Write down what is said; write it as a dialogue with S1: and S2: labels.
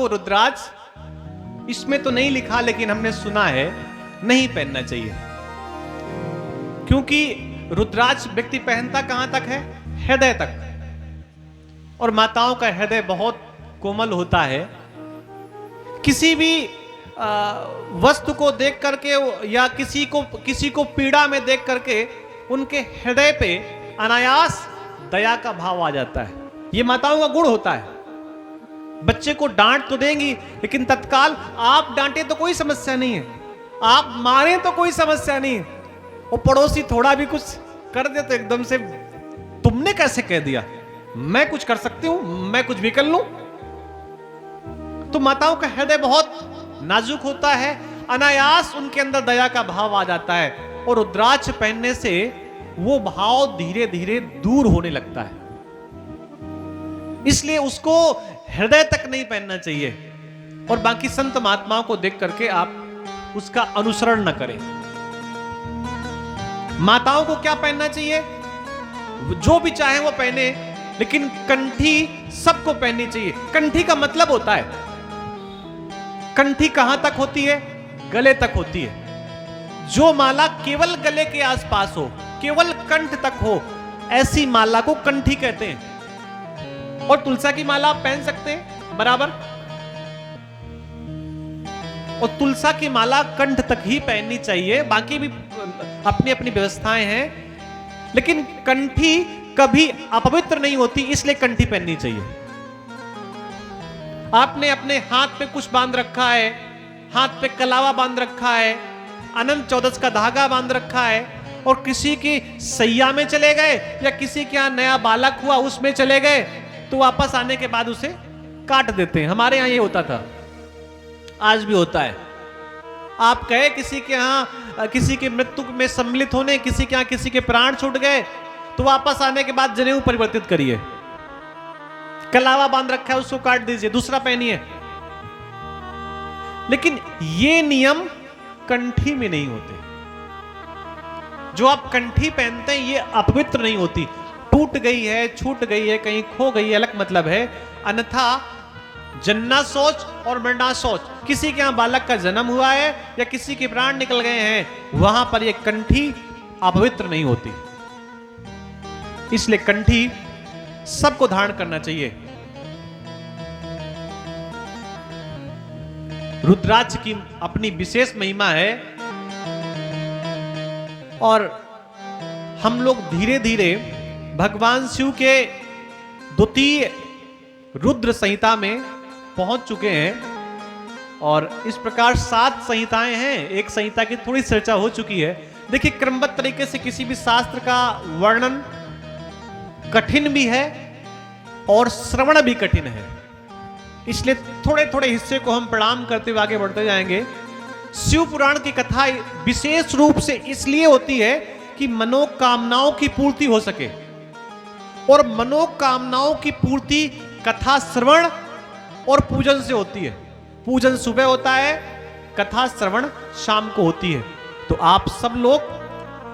S1: तो रुद्राक्ष इसमें तो नहीं लिखा, लेकिन हमने सुना है नहीं पहनना चाहिए, क्योंकि रुद्राक्ष व्यक्ति पहनता कहां तक है? हृदय तक। और माताओं का हृदय बहुत कोमल होता है। किसी भी वस्तु को देख करके या किसी को पीड़ा में देख करके उनके हृदय पे अनायास दया का भाव आ जाता है। ये माताओं का गुण होता है। बच्चे को डांट तो देंगी, लेकिन तत्काल आप डांटे तो कोई समस्या नहीं है, आप मारे तो कोई समस्या नहीं है। वो पड़ोसी थोड़ा भी कुछ कर दे तो एकदम से तुमने कैसे कह दिया, मैं कुछ कर सकती हूं, मैं कुछ भी कर लूं। तो माताओं का हृदय बहुत नाजुक होता है, अनायास उनके अंदर दया का भाव आ जाता है, और रुद्राक्ष पहनने से वो भाव धीरे धीरे दूर होने लगता है। इसलिए उसको हृदय तक नहीं पहनना चाहिए। और बाकी संत महात्माओं को देख करके आप उसका अनुसरण न करें। माताओं को क्या पहनना चाहिए? जो भी चाहे वो पहने, लेकिन कंठी सबको पहननी चाहिए। कंठी का मतलब होता है, कंठी कहां तक होती है? गले तक होती है। जो माला केवल गले के आसपास हो, केवल कंठ तक हो, ऐसी माला को कंठी कहते हैं। और तुलसा की माला आप पहन सकते हैं बराबर, और तुलसा की माला कंठ तक ही पहननी चाहिए। बाकी भी अपनी अपनी व्यवस्थाएं हैं, लेकिन कंठी कभी अपवित्र नहीं होती, इसलिए कंठी पहननी चाहिए। आपने अपने हाथ पे कुछ बांध रखा है, हाथ पे कलावा बांध रखा है, अनंत चौदस का धागा बांध रखा है, और किसी की सैया में चले गए या किसी के यहां नया बालक हुआ उसमें चले गए, तो वापस आने के बाद उसे काट देते हैं। हमारे यहां ये होता था, आज भी होता है। आप गए किसी के यहां, किसी के मृत्यु में सम्मिलित होने, किसी के यहां किसी के प्राण छूट गए, तो वापस आने के बाद जनेऊ परिवर्तित करिए। कलावा बांध रखा है उसको काट दीजिए, दूसरा पहनिए। लेकिन ये नियम कंठी में नहीं होते। जो आप कंठी पहनते हैं ये अपवित्र नहीं होती। टूट गई है, छूट गई है, कहीं खो गई है, अलग मतलब है। अन्यथा जन्ना सोच और मरना सोच। किसी के यहां बालक का जन्म हुआ है या किसी के प्राण निकल गए हैं, वहां पर यह कंठी अपवित्र नहीं होती। इसलिए कंठी सबको धारण करना चाहिए। रुद्राक्ष की अपनी विशेष महिमा है, और हम लोग धीरे धीरे भगवान शिव के द्वितीय रुद्र संहिता में पहुंच चुके हैं। और इस प्रकार 7 संहिताएं हैं। एक संहिता की थोड़ी चर्चा हो चुकी है। देखिए, क्रमबद्ध तरीके से किसी भी शास्त्र का वर्णन कठिन भी है और श्रवण भी कठिन है, इसलिए थोड़े थोड़े हिस्से को हम प्रणाम करते हुए आगे बढ़ते जाएंगे। शिव पुराण की कथा विशेष रूप से इसलिए होती है कि मनोकामनाओं की पूर्ति हो सके, और मनोकामनाओं की पूर्ति कथा श्रवण और पूजन से होती है। पूजन सुबह होता है, कथा श्रवण शाम को होती है। तो आप सब लोग